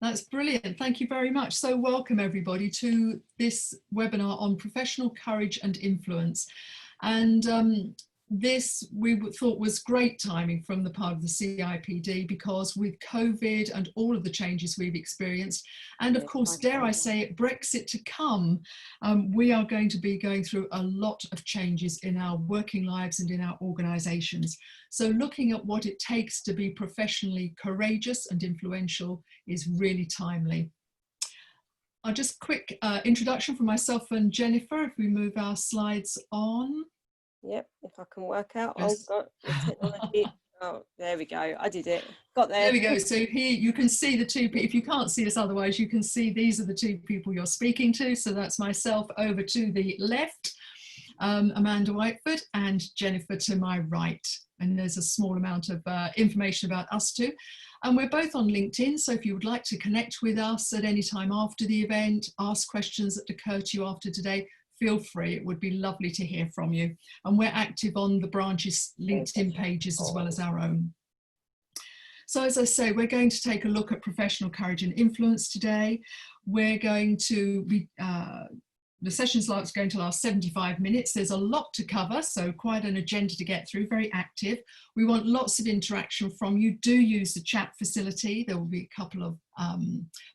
That's brilliant. Thank you very much. So welcome everybody to this webinar on professional courage and influence. And this we thought was great timing from the part of the CIPD, because with COVID and all of the changes we've experienced, and of course, dare I say it, Brexit to come, we are going to be going through a lot of changes in our working lives and in our organisations. So looking at what it takes to be professionally courageous and influential is really timely. I'll just quick introduction from myself and Jennifer, if we move our slides on. Yep, if I can work out. Yes. Oh, got the technology. Oh, there we go. I did it. Got there. There we go. So here you can see the two, if you can't see us otherwise, you can see these are the two people you're speaking to. So that's myself over to the left, Amanda Whiteford, and Jennifer to my right. And there's a small amount of information about us too. And we're both on LinkedIn. So if you would like to connect with us at any time after the event, ask questions that occur to you after today, feel free. It would be lovely to hear from you. And we're active on the branch's LinkedIn pages as well as our own. So as I say, we're going to take a look at professional courage and influence today. We're going to be, the session's going to last 75 minutes. There's a lot to cover, so quite an agenda to get through, very active. We want lots of interaction from you. Do use the chat facility. There will be a couple of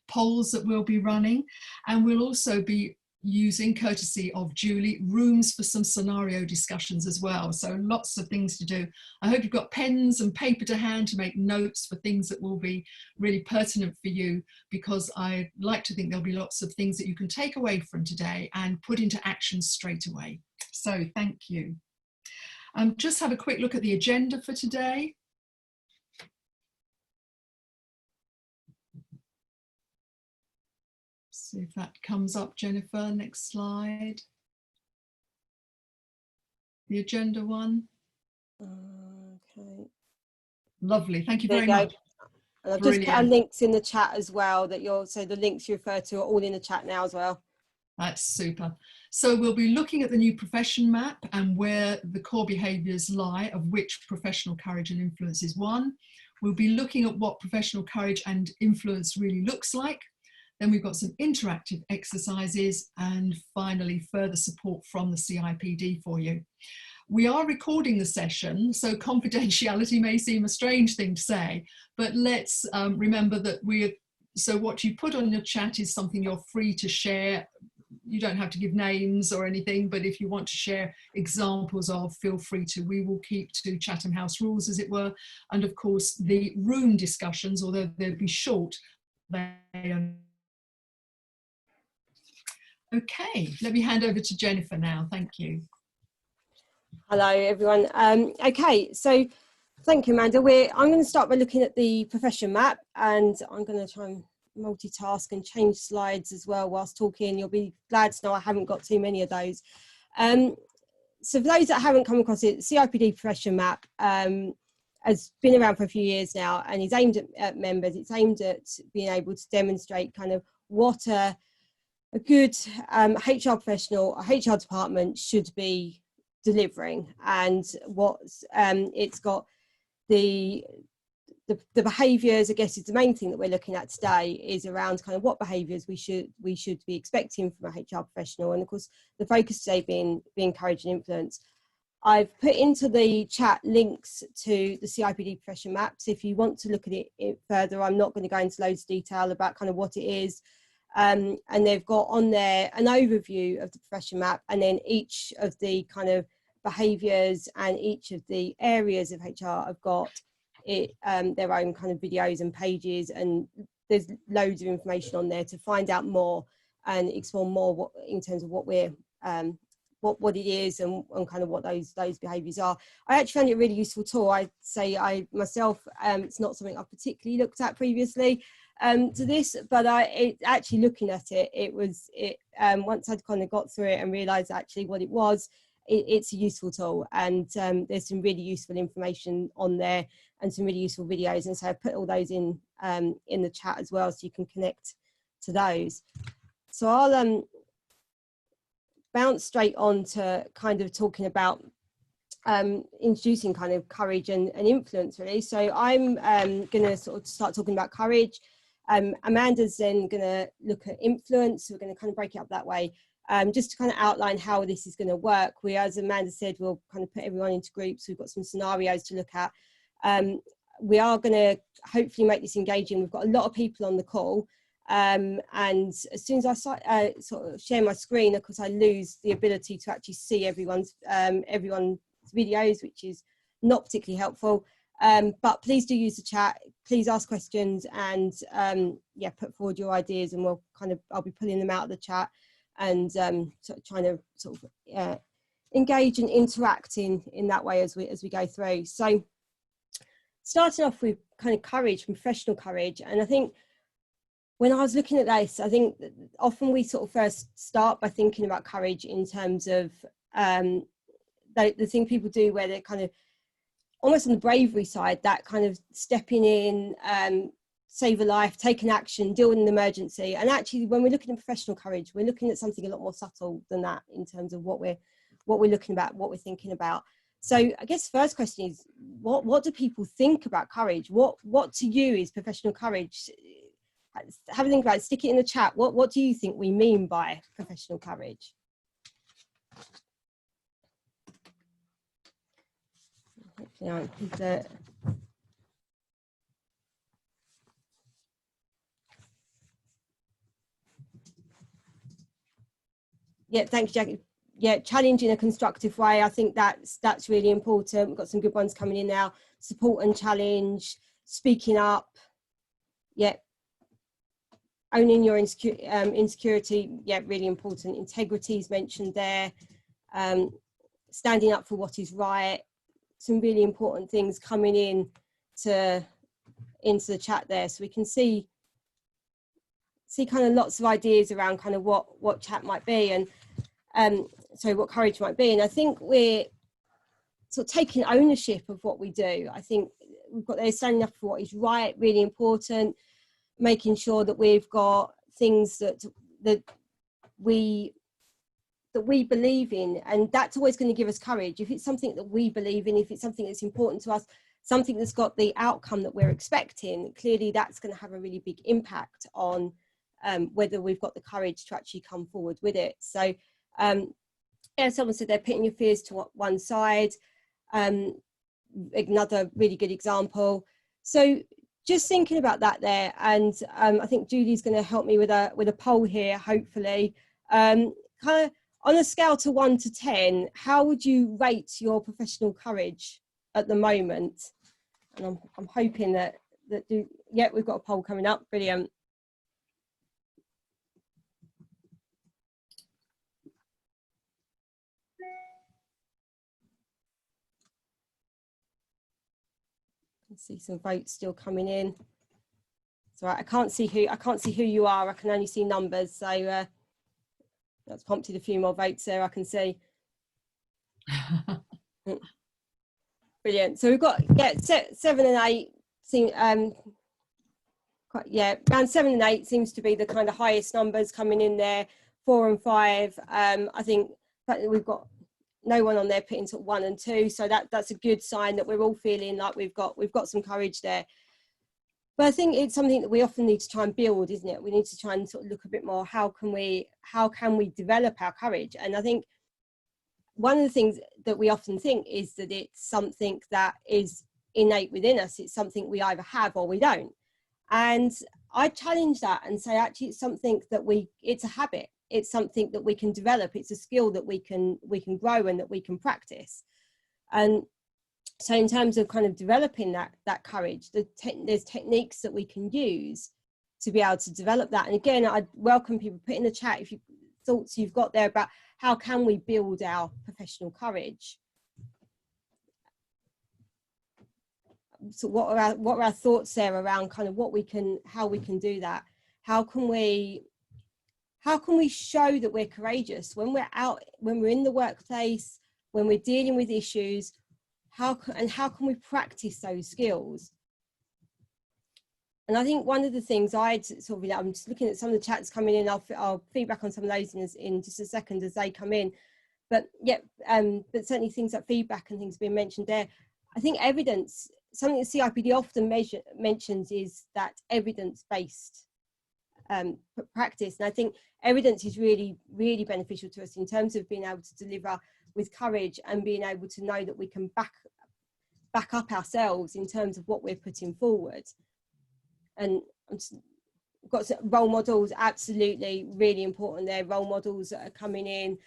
polls that we'll be running, and we'll also be using, courtesy of Julie, rooms for some scenario discussions as well. So lots of things to do. I hope you've got pens and paper to hand to make notes for things that will be really pertinent for you, because I like to think there'll be lots of things that you can take away from today and put into action straight away. So thank you. Just have a quick look at the agenda for today. See if that comes up, Jennifer. Next slide. The agenda one. Okay. Lovely. Thank you very much. And I've just put our links in the chat as well, that so the links you refer to are all in the chat now as well. That's super. So we'll be looking at the new profession map and where the core behaviours lie, of which professional courage and influence is one. We'll be looking at what professional courage and influence really looks like. Then we've got some interactive exercises, and finally further support from the CIPD for you. We are recording the session, so confidentiality may seem a strange thing to say, but let's remember that so what you put on your chat is something you're free to share. You don't have to give names or anything, but if you want to share examples of, feel free to. We will keep to Chatham House rules, as it were. And of course, the room discussions, although they'll be short, they are. Okay, let me hand over to Jennifer now. Thank you. Hello, everyone. Okay, so thank you, Amanda. I'm going to start by looking at the profession map, and I'm going to try and multitask and change slides as well whilst talking. You'll be glad to know I haven't got too many of those. So for those that haven't come across it, CIPD profession map has been around for a few years now, and is aimed at members. It's aimed at being able to demonstrate kind of what a good HR professional, a HR department should be delivering, and what it's got the behaviours, I guess, is the main thing that we're looking at today, is around kind of what behaviours we should be expecting from a HR professional, and of course the focus today being courage and influence. I've put into the chat links to the CIPD profession maps if you want to look at it further. I'm not going to go into loads of detail about kind of what it is. And they've got on there an overview of the profession map, and then each of the kind of behaviours and each of the areas of HR have got their own kind of videos and pages, and there's loads of information on there to find out more and explore more in terms of what we're what it is and kind of what those behaviours are. I actually found it a really useful tool. I'd say I myself, it's not something I've particularly looked at previously to this, but actually looking at it, once I'd kind of got through it and realised actually what it was, it's a useful tool, and there's some really useful information on there and some really useful videos, and so I've put all those in the chat as well, so you can connect to those. So I'll bounce straight on to kind of talking about introducing kind of courage and influence, really. So I'm going to sort of start talking about courage, Amanda's then going to look at influence. We're going to kind of break it up that way, just to kind of outline how this is going to work. We, as Amanda said, we'll kind of put everyone into groups. We've got some scenarios to look at. We are going to hopefully make this engaging. We've got a lot of people on the call. And as soon as I sort of share my screen, of course, I lose the ability to actually see everyone's videos, which is not particularly helpful. But please do use the chat. Please ask questions and yeah, put forward your ideas, and I'll be pulling them out of the chat and sort of trying to engage and interact in that way as we go through. So starting off with kind of courage, professional courage, and I think when I was looking at this, I think often we sort of first start by thinking about courage in terms of the thing people do where they're kind of almost on the bravery side, that kind of stepping in, save a life, taking action, deal with an emergency. And actually, when we're looking at professional courage, we're looking at something a lot more subtle than that in terms of what we're looking about, what we're thinking about. So I guess the first question is, what do people think about courage? What to you is professional courage? Have a think about it, stick it in the chat. What do you think we mean by professional courage? Yeah, thanks, Jackie. Yeah, challenge in a constructive way. I think that's really important. We've got some good ones coming in now. Support and challenge, speaking up. Yeah. Owning your insecurity, yeah, really important. Integrity is mentioned there. Standing up for what is right. Some really important things coming into the chat there, so we can see kind of lots of ideas around kind of what chat might be, and so what courage might be. And I think we're sort of taking ownership of what we do. I think we've got there standing up for what is right, really important. Making sure that we've got things that we believe in, and that's always going to give us courage. If it's something that we believe in, if it's something that's important to us, something that's got the outcome that we're expecting, clearly that's going to have a really big impact on whether we've got the courage to actually come forward with it. So yeah, someone said they're putting your fears to one side. Another really good example. So just thinking about that there, and I think Julie's going to help me with a poll here, hopefully. Kind of on a scale to 1 to 10, how would you rate your professional courage at the moment? And I'm hoping that yeah, we've got a poll coming up. Brilliant. See some votes still coming in. So I can't see who you are. I can only see numbers. So that's prompted a few more votes there. I can see. Brilliant. So we've got 7 and 8. Yeah, around 7 and 8 seems to be the kind of highest numbers coming in there. 4 and 5. I think we've got no one on there putting sort of 1 and 2, so that's a good sign that we're all feeling like we've got some courage there. But I think it's something that we often need to try and build, isn't it? We need to try and sort of look a bit more, how can we develop our courage? And I think one of the things that we often think is that it's something that is innate within us. It's something we either have or we don't. And I challenge that and say, actually, it's something that it's a habit. It's something that we can develop. It's a skill that we can grow and that we can practice. And so in terms of kind of developing that courage, there's techniques that we can use to be able to develop that. And again, I'd welcome people put in the chat if you thoughts you've got there about how can we build our professional courage. So what are our thoughts there around kind of how we can do that? How can we show that we're courageous when we're out, when we're in the workplace, when we're dealing with issues? How can we practice those skills? And I think one of the things I'm just looking at some of the chats coming in. I'll feedback on some of those in just a second as they come in. But yeah, but certainly things like feedback and things being mentioned there. I think evidence something that CIPD often mentions is that evidence-based practice. And I think evidence is really, really beneficial to us in terms of being able to deliver with courage and being able to know that we can back up ourselves in terms of what we're putting forward. And we've got role models, absolutely really important there. Role models that are coming in,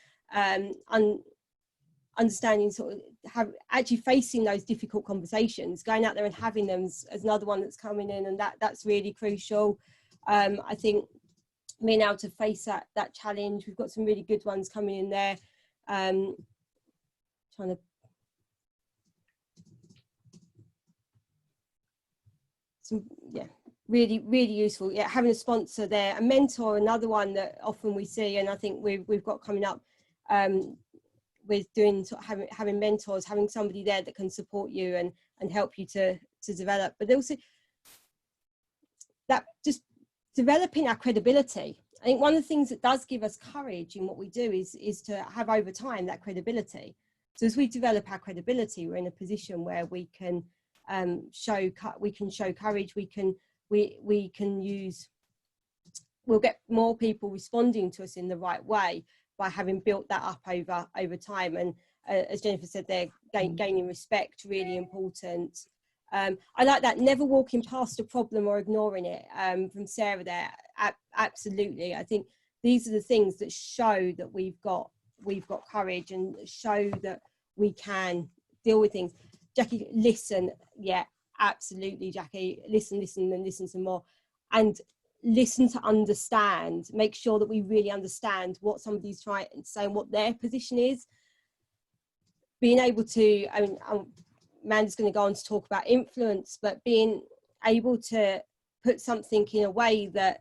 understanding sort of actually facing those difficult conversations, going out there and having them as another one that's coming in, and that's really crucial. I think being able to face that challenge, we've got some really good ones coming in there. Really, really useful. Yeah, having a sponsor there, a mentor, another one that often we see, and I think we've got coming up with doing sort of having mentors, having somebody there that can support you and help you to develop. But also that just developing our credibility. I think one of the things that does give us courage in what we do is to have over time that credibility. So as we develop our credibility, we're in a position where we can show courage. We'll get more people responding to us in the right way by having built that up over time. And as Jennifer said, they're gaining respect, really important. I like that, never walking past a problem or ignoring it, from Sarah there. Absolutely. I think these are the things that show that we've got courage and show that we can deal with things. Jackie, listen. Yeah, absolutely, Jackie. Listen and listen some more. And listen to understand. Make sure that we really understand what somebody's trying to say and what their position is. Being able to, I mean, Amanda's going to go on to talk about influence, but being able to put something in a way that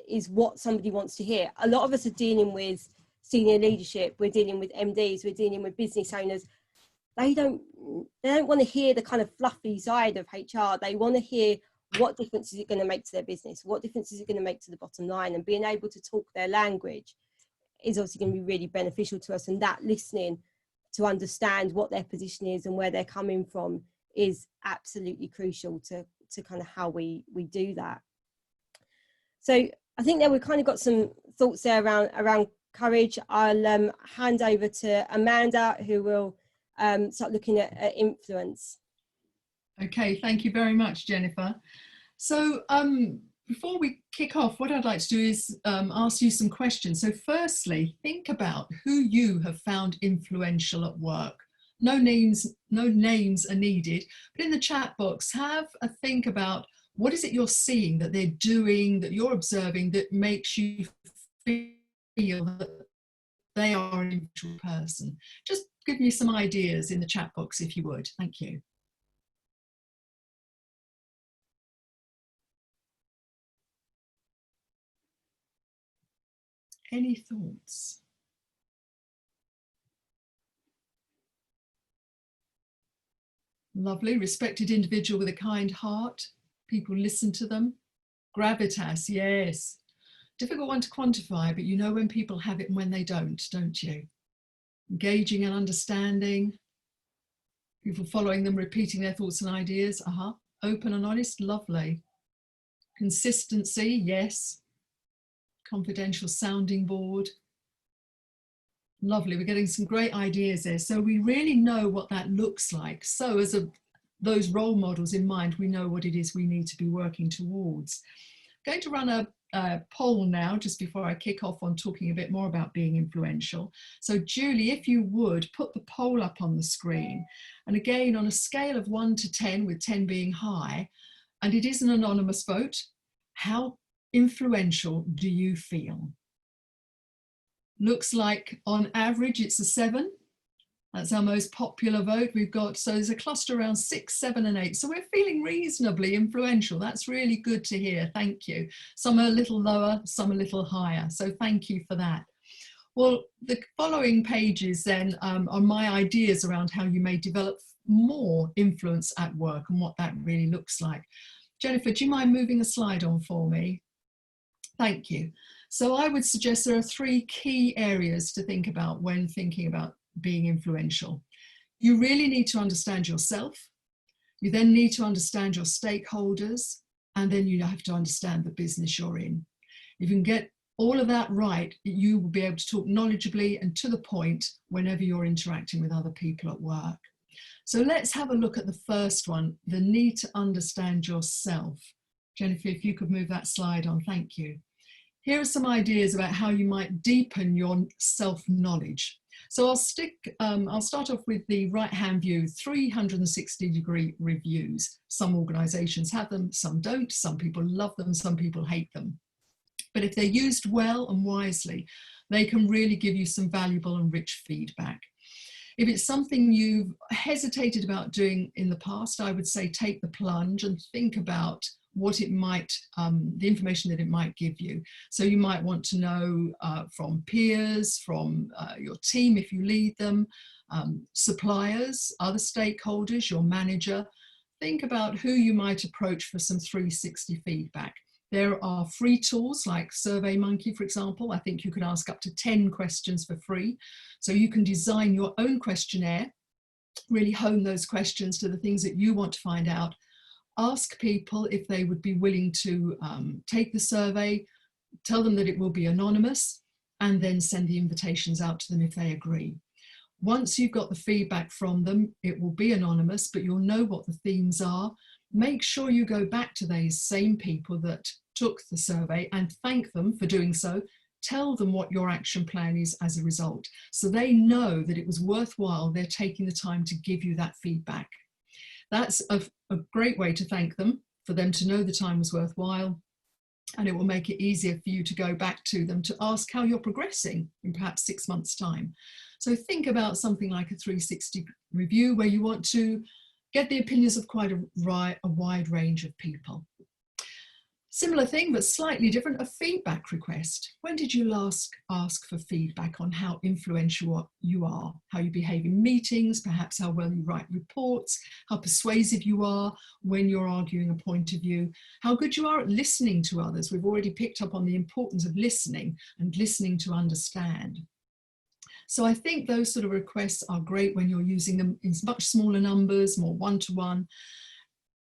is what somebody wants to hear. A lot of us are dealing with senior leadership, we're dealing with MDs, we're dealing with business owners. They don't want to hear the kind of fluffy side of HR. They want to hear what difference is it going to make to their business, what difference is it going to make to the bottom line, and being able to talk their language is obviously going to be really beneficial to us. And that listening to understand what their position is and where they're coming from is absolutely crucial to kind of how we do that. So I think that we've kind of got some thoughts there around courage. I'll hand over to Amanda, who will start looking at influence. Okay, thank you very much, Jennifer. So before we kick off, what I'd like to do is ask you some questions. So firstly, think about who you have found influential at work. No names are needed, but in the chat box, have a think about what is it you're seeing that they're doing, that you're observing, that makes you feel that they are an individual person. Just give me some ideas in the chat box if you would. Thank you. Any thoughts? Lovely. Respected individual with a kind heart. People listen to them. Gravitas, yes. Difficult one to quantify, but you know when people have it and when they don't you? Engaging and understanding. People following them, repeating their thoughts and ideas. Open and honest, lovely. Consistency, yes. Confidential sounding board. Lovely, we're getting some great ideas there. So we really know what that looks like. So as those role models in mind, we know what it is we need to be working towards. I'm going to run a poll now, just before I kick off on talking a bit more about being influential. So Julie, if you would, put the poll up on the screen. And again, on a scale of 1 to 10, with 10 being high, and it is an anonymous vote, how influential do you feel? Looks like on average it's a 7. That's our most popular vote. We've got, so there's a cluster around 6, 7 and 8. So we're feeling reasonably influential. That's really good to hear. Thank you. Some are a little lower, some a little higher. So thank you for that. Well, the following pages then are my ideas around how you may develop more influence at work and what that really looks like. Jennifer, do you mind moving a slide on for me? Thank you. So I would suggest there are 3 key areas to think about when thinking about being influential. You really need to understand yourself. You then need to understand your stakeholders, and then you have to understand the business you're in. If you can get all of that right, you will be able to talk knowledgeably and to the point whenever you're interacting with other people at work. So let's have a look at the first one, the need to understand yourself. Jennifer, if you could move that slide on, thank you. Here are some ideas about how you might deepen your self-knowledge. So I'll start off with the right-hand view, 360-degree reviews. Some organisations have them, some don't, some people love them, some people hate them. But if they're used well and wisely, they can really give you some valuable and rich feedback. If it's something you've hesitated about doing in the past, I would say take the plunge and think about what it might, the information that it might give you. So you might want to know from peers, from your team if you lead them, suppliers, other stakeholders, your manager. Think about who you might approach for some 360 feedback. There are free tools like SurveyMonkey, for example. I think you can ask up to 10 questions for free. So you can design your own questionnaire, really hone those questions to the things that you want to find out. Ask people if they would be willing to take the survey, tell them that it will be anonymous, and then send the invitations out to them if they agree. Once you've got the feedback from them, it will be anonymous, but you'll know what the themes are. Make sure you go back to those same people that took the survey and thank them for doing so. Tell them what your action plan is as a result, so they know that it was worthwhile. They're taking the time to give you that feedback. That's a great way to thank them, for them to know the time was worthwhile, and it will make it easier for you to go back to them to ask how you're progressing in perhaps 6 months' time. So think about something like a 360 review where you want to get the opinions of quite a wide range of people. Similar thing, but slightly different, a feedback request. When did you last ask for feedback on how influential you are, how you behave in meetings, perhaps how well you write reports, how persuasive you are when you're arguing a point of view, how good you are at listening to others. We've already picked up on the importance of listening and listening to understand. So I think those sort of requests are great when you're using them in much smaller numbers, more one-to-one.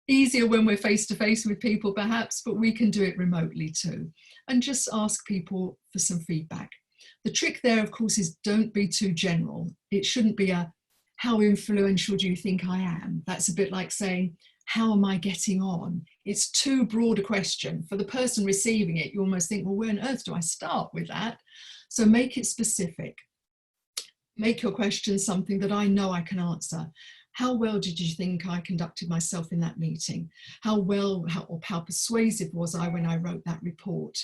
Easier when we're face-to-face with people perhaps, but we can do it remotely too. And just ask people for some feedback. The trick there, of course, is don't be too general. It shouldn't be a, how influential do you think I am? That's a bit like saying, how am I getting on? It's too broad a question. For the person receiving it, you almost think, well, where on earth do I start with that? So make it specific. Make your question something that I know I can answer. How well did you think I conducted myself in that meeting? How persuasive was I when I wrote that report?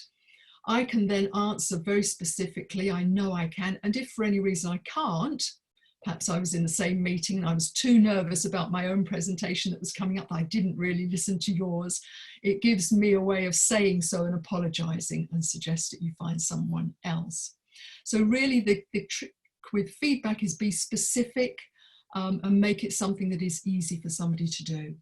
I can then answer very specifically, I know I can, and if for any reason I can't, perhaps I was in the same meeting and I was too nervous about my own presentation that was coming up, I didn't really listen to yours. It gives me a way of saying so and apologising and suggest that you find someone else. So really the trick with feedback is be specific and make it something that is easy for somebody to do.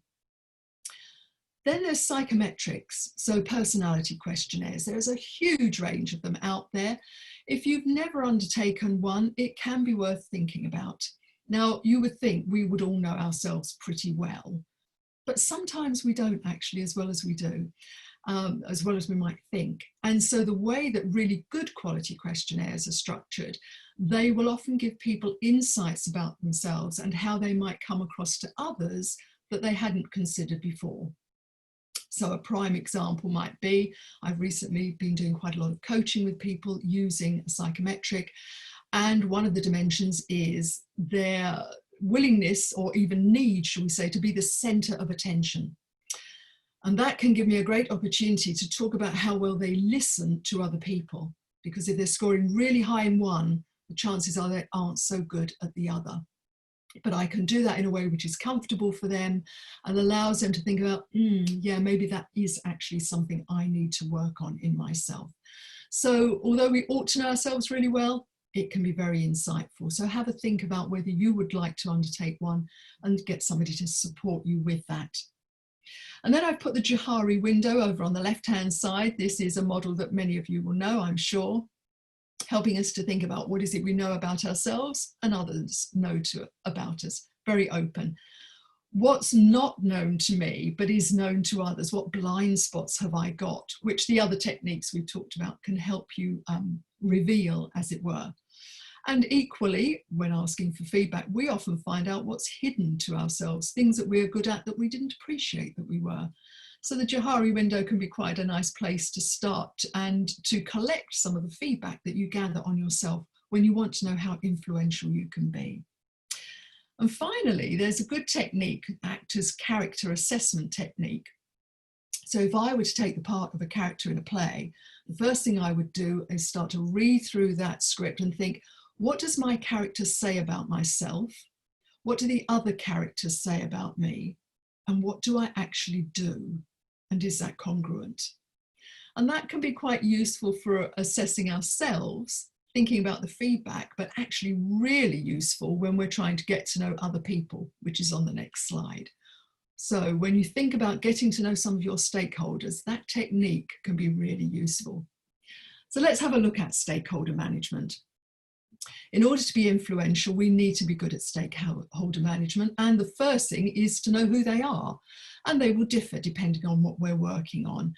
Then there's psychometrics, so personality questionnaires. There's a huge range of them out there. If you've never undertaken one, it can be worth thinking about. Now, you would think we would all know ourselves pretty well, but sometimes we don't actually as well as we do, as well as we might think. And so the way that really good quality questionnaires are structured, they will often give people insights about themselves and how they might come across to others that they hadn't considered before. So a prime example might be, I've recently been doing quite a lot of coaching with people using a psychometric, and one of the dimensions is their willingness or even need, shall we say, to be the centre of attention. And that can give me a great opportunity to talk about how well they listen to other people, because if they're scoring really high in one, the chances are they aren't so good at the other. But I can do that in a way which is comfortable for them and allows them to think about, yeah, maybe that is actually something I need to work on in myself. So although we ought to know ourselves really well, it can be very insightful. So have a think about whether you would like to undertake one and get somebody to support you with that. And then I've put the Jahari window over on the left-hand side. This is a model that many of you will know, I'm sure. helping us to think about what is it we know about ourselves and others know about us. Very open. What's not known to me but is known to others? What blind spots have I got? Which the other techniques we've talked about can help you reveal, as it were. And equally, when asking for feedback, we often find out what's hidden to ourselves, things that we're good at that we didn't appreciate that we were. So the Jahari window can be quite a nice place to start and to collect some of the feedback that you gather on yourself when you want to know how influential you can be. And finally, there's a good technique, actor's character assessment technique. So if I were to take the part of a character in a play, the first thing I would do is start to read through that script and think, what does my character say about myself? What do the other characters say about me? And what do I actually do? And is that congruent? And that can be quite useful for assessing ourselves, thinking about the feedback, but actually really useful when we're trying to get to know other people, which is on the next slide. So when you think about getting to know some of your stakeholders, that technique can be really useful. So let's have a look at stakeholder management. In order to be influential, we need to be good at stakeholder management. And the first thing is to know who they are. And they will differ depending on what we're working on.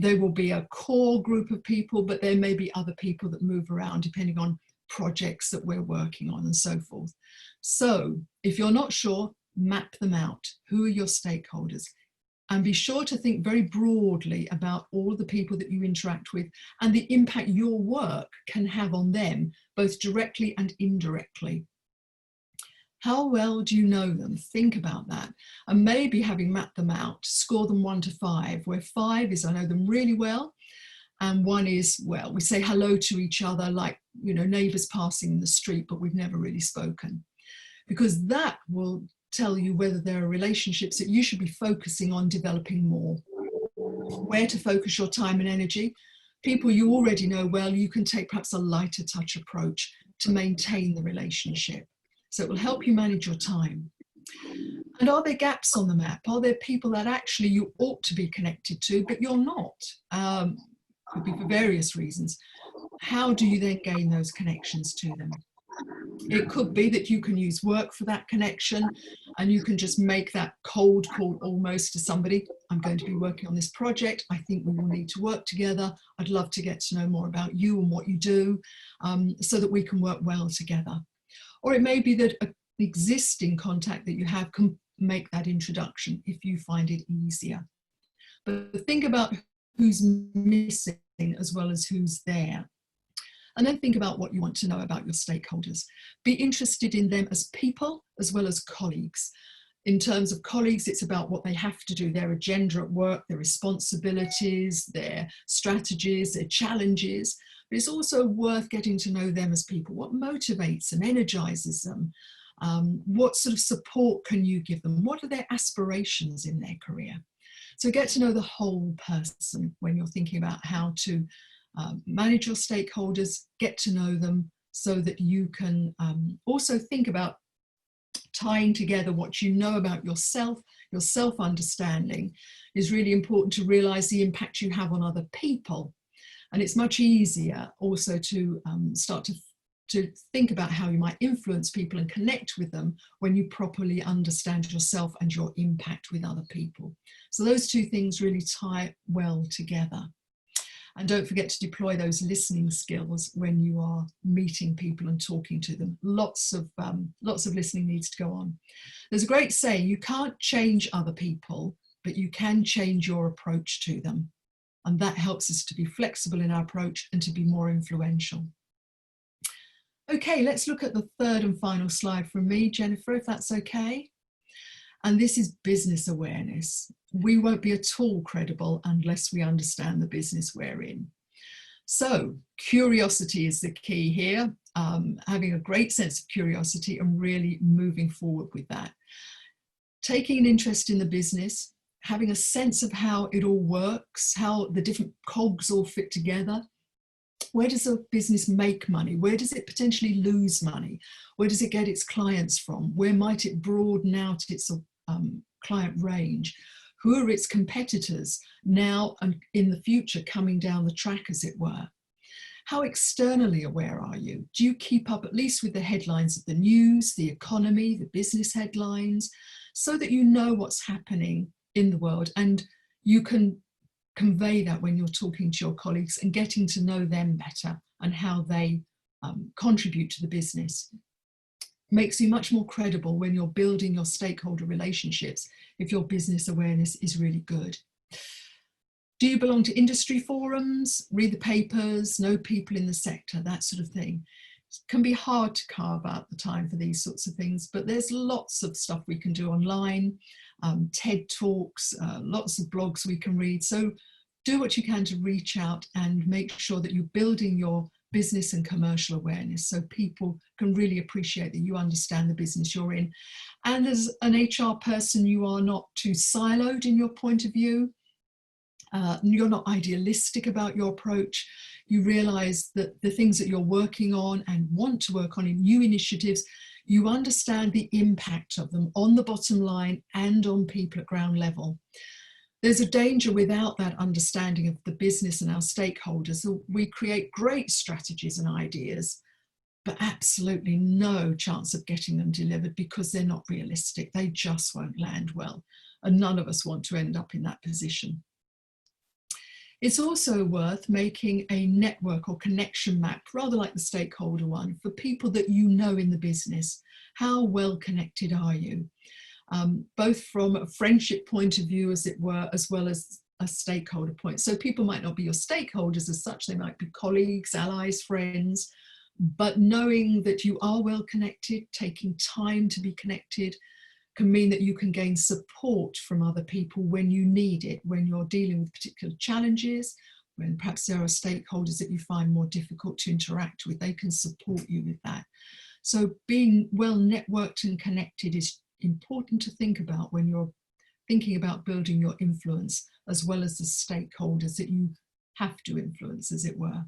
There will be a core group of people, but there may be other people that move around depending on projects that we're working on and so forth. So if you're not sure, map them out. Who are your stakeholders? And be sure to think very broadly about all the people that you interact with and the impact your work can have on them, both directly and indirectly. How well do you know them? Think about that. And maybe having mapped them out, score them 1 to 5, where 5 is I know them really well, and 1 is, well, we say hello to each other like, you know, neighbours passing in the street, but we've never really spoken. Because that will tell you whether there are relationships that you should be focusing on developing more. Where to focus your time and energy. People you already know well, you can take perhaps a lighter touch approach to maintain the relationship. So it will help you manage your time. And are there gaps on the map? Are there people that actually you ought to be connected to, but you're not? Could be for various reasons. How do you then gain those connections to them? It could be that you can use work for that connection and you can just make that cold call almost to somebody. I'm going to be working on this project. I think we will need to work together. I'd love to get to know more about you and what you do so that we can work well together. Or it may be that an existing contact that you have can make that introduction if you find it easier. But think about who's missing as well as who's there. And then think about what you want to know about your stakeholders. Be interested in them as people as well as colleagues. In terms of colleagues, it's about what they have to do, their agenda at work, their responsibilities, their strategies, their challenges. But it's also worth getting to know them as people. What motivates them, energizes them? What sort of support can you give them? What are their aspirations in their career? So get to know the whole person when you're thinking about how to manage your stakeholders, get to know them so that you can also think about tying together what you know about yourself. Your self-understanding is really important to realize the impact you have on other people. And it's much easier also to start to think about how you might influence people and connect with them when you properly understand yourself and your impact with other people. So those two things really tie well together. And don't forget to deploy those listening skills when you are meeting people and talking to them. Lots of listening needs to go on. There's a great saying, you can't change other people, but you can change your approach to them. And that helps us to be flexible in our approach and to be more influential. Okay, let's look at the third and final slide from me, Jennifer, if that's okay. And this is business awareness. We won't be at all credible unless we understand the business we're in. So curiosity is the key here, having a great sense of curiosity and really moving forward with that. Taking an interest in the business, having a sense of how it all works, how the different cogs all fit together. Where does a business make money? Where does it potentially lose money? Where does it get its clients from? Where might it broaden out its client range? Who are its competitors now and in the future coming down the track, as it were? How externally aware are you? Do you keep up at least with the headlines of the news, the economy, the business headlines, so that you know what's happening in the world and you can convey that when you're talking to your colleagues and getting to know them better and how they contribute to the business? Makes you much more credible when you're building your stakeholder relationships if your business awareness is really good. Do you belong to industry forums, read the papers, know people in the sector, that sort of thing? It can be hard to carve out the time for these sorts of things, but there's lots of stuff we can do online, TED Talks, lots of blogs we can read. So do what you can to reach out and make sure that you're building your business and commercial awareness so people can really appreciate that you understand the business you're in. And as an HR person, you are not too siloed in your point of view. You're not idealistic about your approach. You realize that the things that you're working on and want to work on in new initiatives, you understand the impact of them on the bottom line and on people at ground level. There's a danger without that understanding of the business and our stakeholders. So we create great strategies and ideas, but absolutely no chance of getting them delivered because they're not realistic. They just won't land well. And none of us want to end up in that position. It's also worth making a network or connection map, rather like the stakeholder one, for people that you know in the business. How well connected are you? Both from a friendship point of view, as it were, as well as a stakeholder point. So people might not be your stakeholders as such, they might be colleagues, allies, friends, but knowing that you are well connected, taking time to be connected, can mean that you can gain support from other people when you need it, when you're dealing with particular challenges, when perhaps there are stakeholders that you find more difficult to interact with, they can support you with that. So being well networked and connected is important to think about when you're thinking about building your influence, as well as the stakeholders that you have to influence, as it were.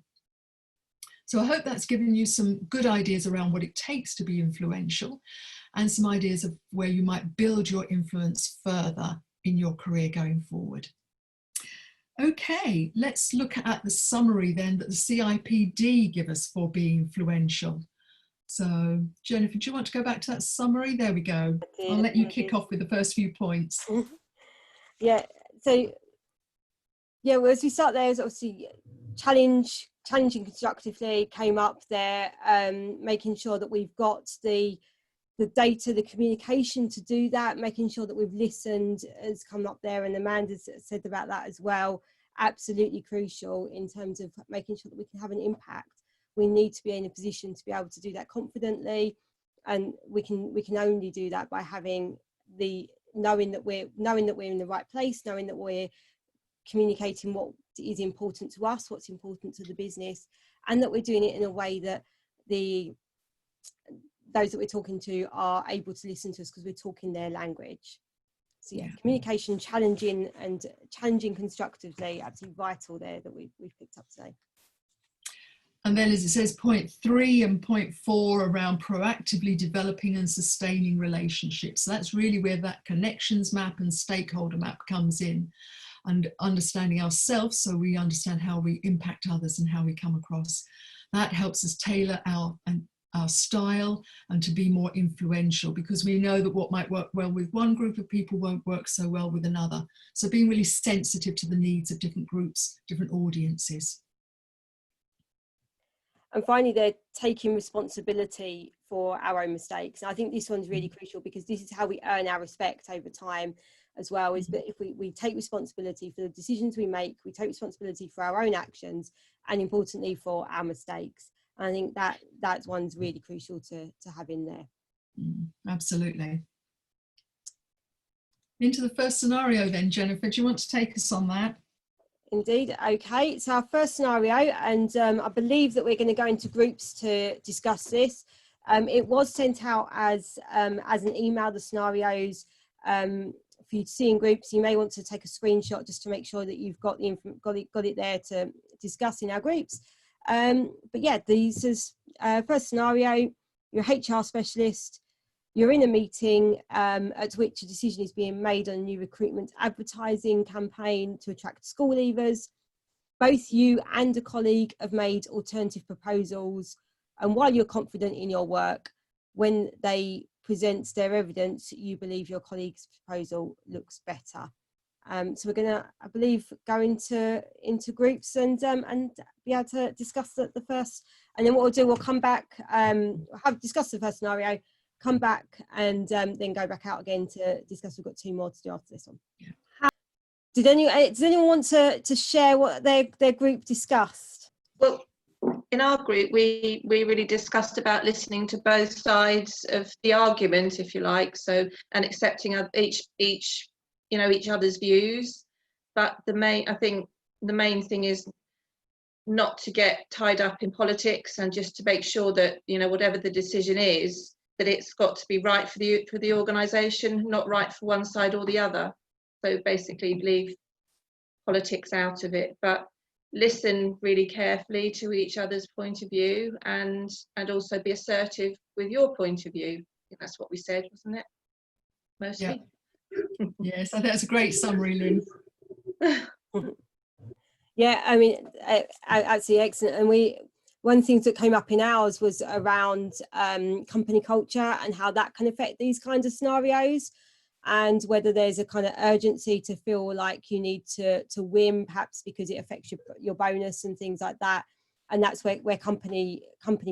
So I hope that's given you some good ideas around what it takes to be influential and some ideas of where you might build your influence further in your career going forward. Okay, let's look at the summary then that the CIPD give us for being influential. So Jennifer, do you want to go back to that summary? There we go. I'll let you kick off with the first few points. Yeah, so yeah, well, as we start there, is obviously challenging constructively came up there, making sure that we've got the data, the communication to do that, making sure that we've listened has come up there, and Amanda's said about that as well. Absolutely crucial in terms of making sure that we can have an impact. We need to be in a position to be able to do that confidently, and we can only do that by having knowing that we're in the right place, knowing that we're communicating what is important to us, what's important to the business, and that we're doing it in a way that those that we're talking to are able to listen to us because we're talking their language. So yeah, communication, challenging constructively, absolutely vital there that we've picked up today. And then, as it says, point 3 and point 4 around proactively developing and sustaining relationships. So that's really where that connections map and stakeholder map comes in, and understanding ourselves so we understand how we impact others and how we come across. That helps us tailor our style and to be more influential, because we know that what might work well with one group of people won't work so well with another. So being really sensitive to the needs of different groups, different audiences. And finally, they're taking responsibility for our own mistakes. And I think this one's really crucial, because this is how we earn our respect over time as well, is that if we take responsibility for the decisions we make, we take responsibility for our own actions, and importantly for our mistakes. And I think that one's really crucial to have in there. Absolutely. Into the first scenario then, Jennifer, do you want to take us on that? Indeed. Okay, so our first scenario, and I believe that we're going to go into groups to discuss this. It was sent out as an email, the scenarios, for you to see in groups. You may want to take a screenshot just to make sure that you've got it there to discuss in our groups. But yeah, this is first scenario. You're a HR specialist. You're in a meeting at which a decision is being made on a new recruitment advertising campaign to attract school leavers. both you and a colleague have made alternative proposals, and while you're confident in your work, when they present their evidence, you believe your colleague's proposal looks better. So we're going to, I believe, go into groups and be able to discuss the first, and then what we'll do, we'll come back, have discussed the first scenario, come back, and then go back out again to discuss. We've got 2 more to do after this one. Yeah. Does anyone want to share what their group discussed? Well, in our group, we really discussed about listening to both sides of the argument, if you like, so, and accepting each other's views. But I think the main thing is not to get tied up in politics, and just to make sure that, you know, whatever the decision is, that it's got to be right for the organisation, not right for one side or the other. So basically leave politics out of it, but listen really carefully to each other's point of view, and also be assertive with your point of view. I think that's what we said, wasn't it? Mostly. Yeah. Yes, I think that's a great summary, Lynn. Yeah, I mean, absolutely excellent. And one of the things that came up in ours was around company culture and how that can affect these kinds of scenarios, and whether there's a kind of urgency to feel like you need to win, perhaps because it affects your bonus and things like that. And that's where company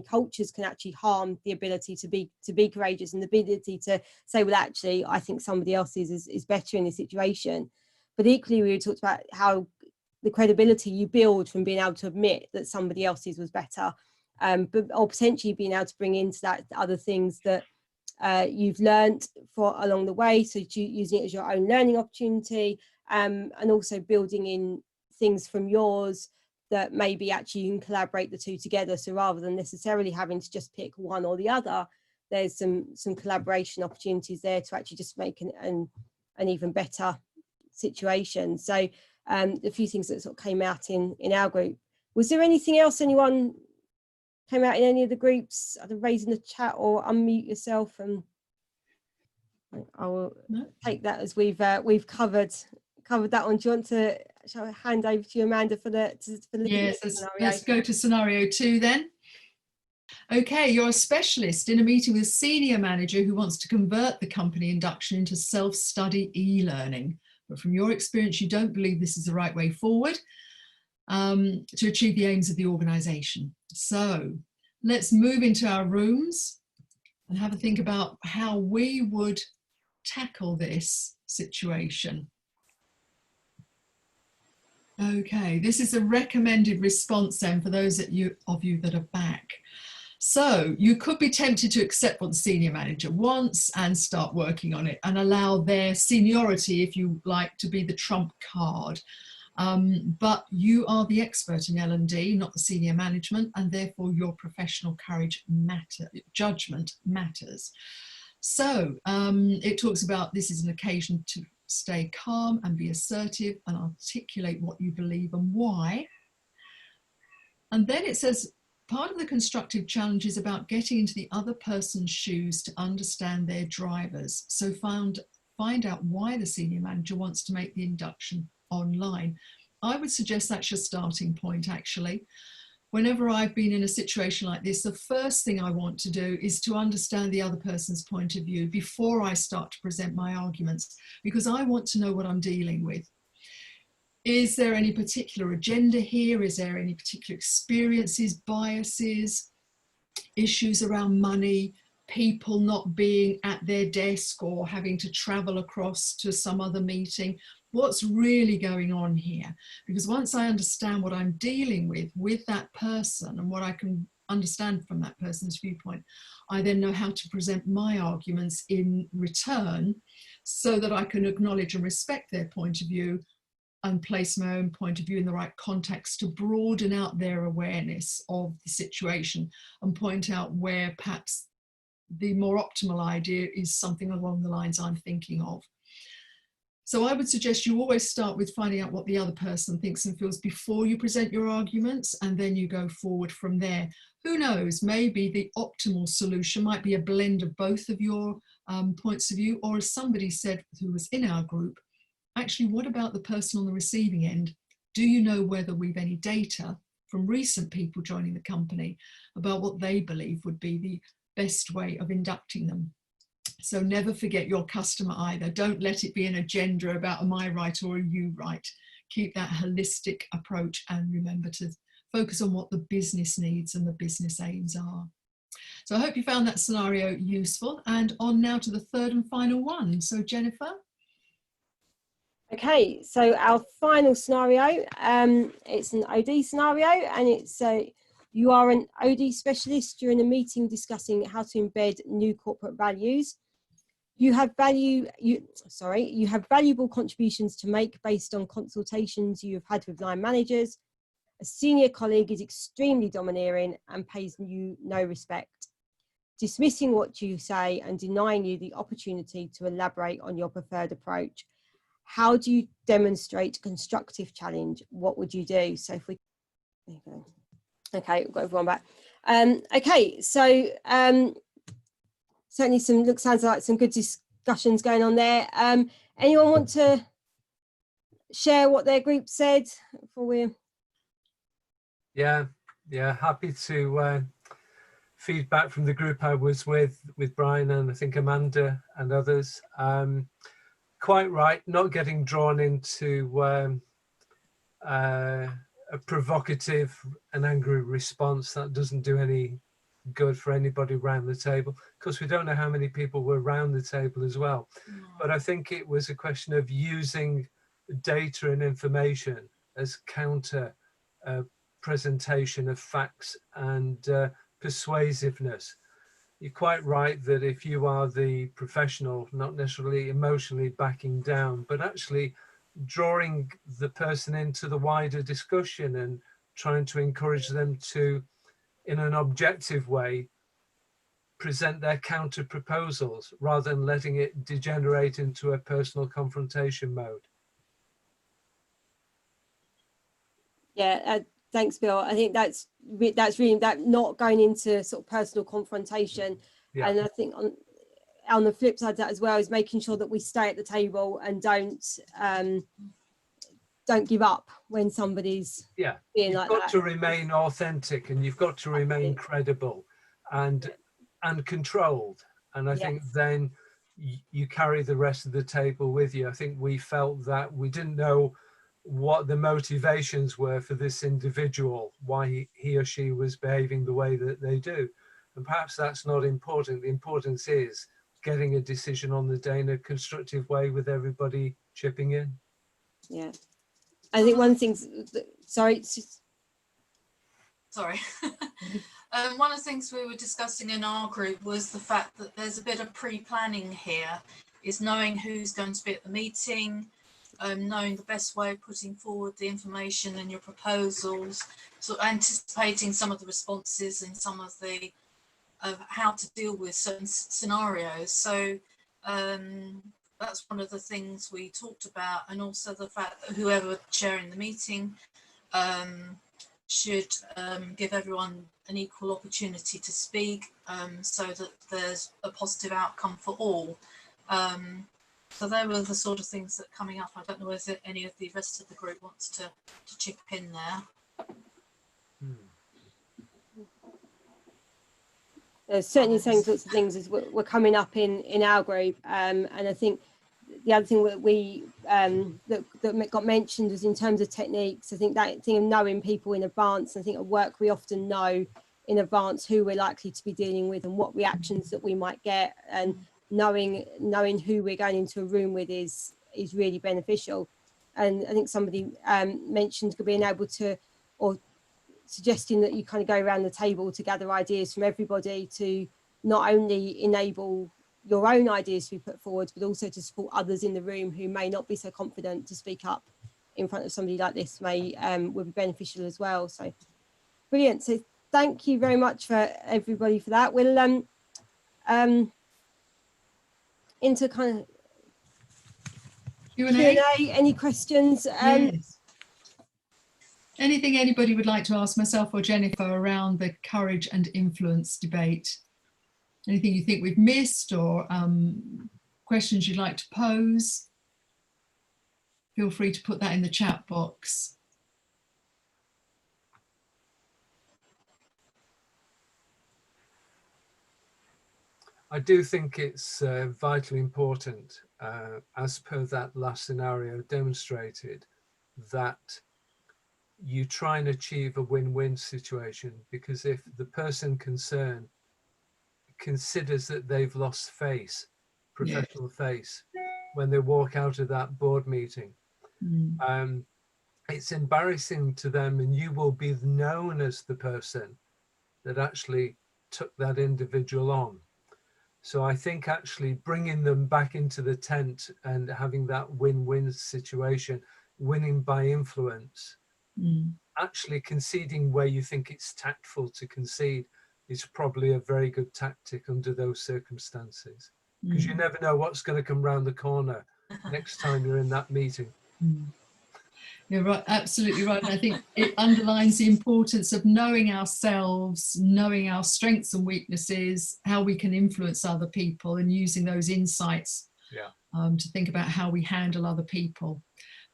cultures can actually harm the ability to be courageous, and the ability to say, well, actually, I think somebody else is better in this situation. But equally, we talked about how the credibility you build from being able to admit that somebody else's was better, or potentially being able to bring into that other things that you've learned along the way, so using it as your own learning opportunity, and also building in things from yours that maybe actually you can collaborate the two together. So rather than necessarily having to just pick one or the other, there's some collaboration opportunities there to actually just make an even better situation. So a few things that sort of came out in our group. Was there anything else anyone came out in any of the groups? Either raise in the chat or unmute yourself, and I will take that as we've covered that one. Do you want to shall I hand over to you, Amanda, for the yes, let's go to scenario 2 then. Okay, you're a specialist in a meeting with a senior manager who wants to convert the company induction into self-study e-learning, but from your experience you don't believe this is the right way forward to achieve the aims of the organisation. So let's move into our rooms and have a think about how we would tackle this situation. Okay, this is a recommended response then for those of you that are back. So you could be tempted to accept what the senior manager wants and start working on it, and allow their seniority, if you like, to be the trump card. But you are the expert in L&D, not the senior management, and therefore your professional judgment matters. So it talks about this is an occasion to stay calm and be assertive and articulate what you believe and why. And then it says, part of the constructive challenge is about getting into the other person's shoes to understand their drivers. So find out why the senior manager wants to make the induction online. I would suggest that's your starting point, actually. Whenever I've been in a situation like this, the first thing I want to do is to understand the other person's point of view before I start to present my arguments, because I want to know what I'm dealing with. Is there any particular agenda here? Is there any particular experiences, biases, issues around money, people not being at their desk or having to travel across to some other meeting? What's really going on here? Because once I understand what I'm dealing with that person and what I can understand from that person's viewpoint, I then know how to present my arguments in return so that I can acknowledge and respect their point of view and place my own point of view in the right context to broaden out their awareness of the situation and point out where perhaps the more optimal idea is something along the lines I'm thinking of. So I would suggest you always start with finding out what the other person thinks and feels before you present your arguments, and then you go forward from there. Who knows, maybe the optimal solution might be a blend of both of your points of view, or as somebody said who was in our group, actually, what about the person on the receiving end? Do you know whether we've any data from recent people joining the company about what they believe would be the best way of inducting them? So never forget your customer either. Don't let it be an agenda about am I right or are you right. Keep that holistic approach and remember to focus on what the business needs and the business aims are. So I hope you found that scenario useful, and on now to the third and final one. So Jennifer. Okay, so our final scenario, it's an OD scenario, and it's you are an OD specialist during a meeting discussing how to embed new corporate values. You have valuable contributions to make based on consultations you have had with line managers. A senior colleague is extremely domineering and pays you no respect, dismissing what you say and denying you the opportunity to elaborate on your preferred approach. How do you demonstrate constructive challenge? What would you do? So if we, there you go. Okay, we've got everyone back. Okay, so certainly sounds like some good discussions going on there. Anyone want to share what their group said before we? Yeah, happy to feedback from the group I was with Brian and I think Amanda and others. Quite right, not getting drawn into a provocative and angry response. That doesn't do any good for anybody around the table, because we don't know how many people were around the table as well. But I think it was a question of using data and information as counter presentation of facts and persuasiveness. You're quite right that if you are the professional, not necessarily emotionally backing down, but actually drawing the person into the wider discussion and trying to encourage them to, in an objective way, present their counter proposals rather than letting it degenerate into a personal confrontation mode. Yeah, thanks, Bill. I think that's really that, not going into sort of personal confrontation. Yeah. And I think on the flip side of that as well is making sure that we stay at the table and don't give up when somebody's being like that. You've got to remain authentic and you've got to remain credible and controlled. And I think then you carry the rest of the table with you. I think we felt that we didn't know what the motivations were for this individual, why he or she was behaving the way that they do. And perhaps that's not important. The importance is getting a decision on the day in a constructive way with everybody chipping in. Yeah. I think one thing, sorry. One of the things we were discussing in our group was the fact that there's a bit of pre-planning here, is knowing who's going to be at the meeting, knowing the best way of putting forward the information and your proposals, so anticipating some of the responses and some of the how to deal with certain scenarios. So that's one of the things we talked about, and also the fact that whoever chairing the meeting should give everyone an equal opportunity to speak, so that there's a positive outcome for all. So they were the sort of things that are coming up. I don't know whether any of the rest of the group wants to chip in there. There's certainly the same sorts of things as we're coming up in our group, and I think the other thing that we that got mentioned was in terms of techniques. I think that thing of knowing people in advance. I think at work we often know in advance who we're likely to be dealing with and what reactions that we might get, and knowing who we're going into a room with is really beneficial. And I think somebody mentioned being able to, or suggesting that you kind of go around the table to gather ideas from everybody to not only enable your own ideas to be put forward, but also to support others in the room who may not be so confident to speak up in front of somebody like this would be beneficial as well. So brilliant. So thank you very much for everybody for that. We'll into kind of Q&A. Any questions? Yes. Anything anybody would like to ask myself or Jennifer around the courage and influence debate? Anything you think we've missed, or questions you'd like to pose? Feel free to put that in the chat box. I do think it's vitally important, as per that last scenario demonstrated, that you try and achieve a win-win situation, because if the person concerned considers that they've lost face, professional face, when they walk out of that board meeting, it's embarrassing to them, and you will be known as the person that actually took that individual on. So I think actually bringing them back into the tent and having that win-win situation, winning by influence, actually conceding where you think it's tactful to concede, is probably a very good tactic under those circumstances, because you never know what's going to come round the corner next time you're in that meeting. You're right, absolutely right. And I think it underlines the importance of knowing ourselves, knowing our strengths and weaknesses, how we can influence other people, and using those insights to think about how we handle other people.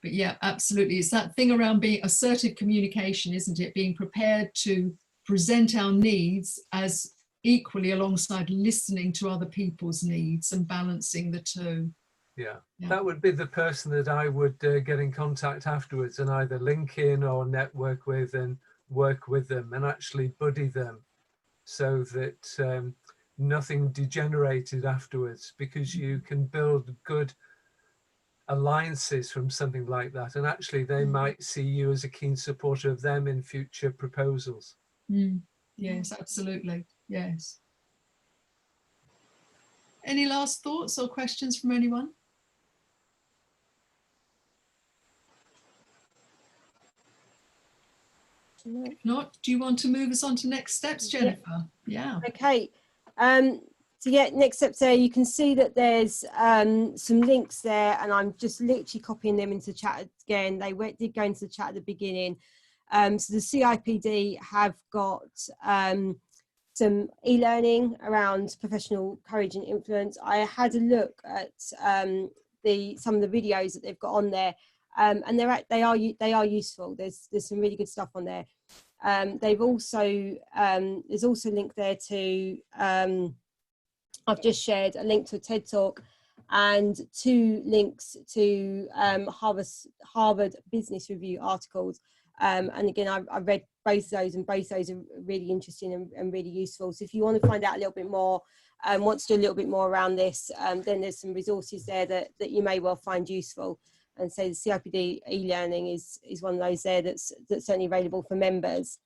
But yeah, absolutely. It's that thing around being assertive communication, isn't it? Being prepared to present our needs as equally alongside listening to other people's needs and balancing the two. Yeah, that would be the person that I would get in contact afterwards and either link in or network with and work with them and actually buddy them, so that nothing degenerated afterwards, because you can build good alliances from something like that, and actually they might see you as a keen supporter of them in future proposals. Yes, absolutely. Yes. Any last thoughts or questions from anyone? If not, do you want to move us on to next steps, Jennifer? Yeah. Okay. So yeah, next steps there, you can see that there's some links there, and I'm just literally copying them into the chat again. They did go into the chat at the beginning. So the CIPD have got some e-learning around professional courage and influence. I had a look at some of the videos that they've got on there, and they are useful. There's some really good stuff on there. They've also there's also a link there to I've just shared a link to a TED Talk and 2 links to Harvard Business Review articles. And again, I've read both of those, and both of those are really interesting and really useful. So if you want to find out a little bit more, want to do a little bit more around this, then there's some resources there that you may well find useful. And so the CIPD E-Learning is one of those there that's certainly available for members.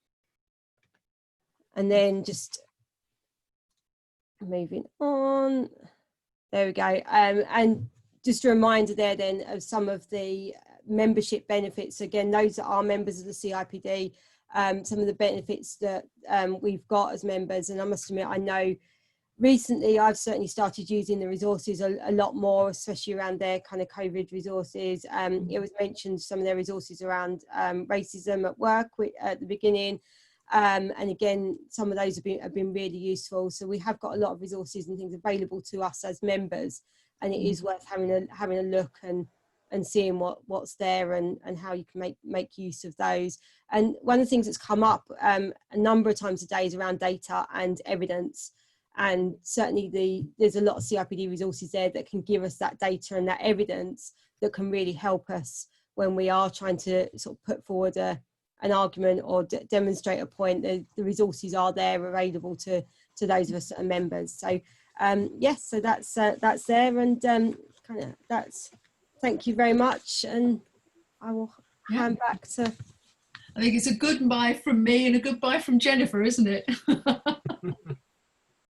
And then just moving on, there we go. And just a reminder there then of some of the membership benefits. Again, those that are members of the CIPD, some of the benefits that we've got as members. And I must admit, I know recently I've certainly started using the resources a lot more, especially around their kind of COVID resources. It was mentioned some of their resources around racism at work at the beginning. And again, some of those have been really useful. So we have got a lot of resources and things available to us as members, and it is worth having a look and seeing what's there and how you can make use of those. And one of the things that's come up a number of times today is around data and evidence. And certainly there's a lot of CIPD resources there that can give us that data and that evidence that can really help us when we are trying to sort of put forward an argument or demonstrate a point. The resources are there available to those of us that are members. So yes, so that's there, and kind of that's. Thank you very much, and I will hand back to. I think it's a goodbye from me and a goodbye from Jennifer, isn't it?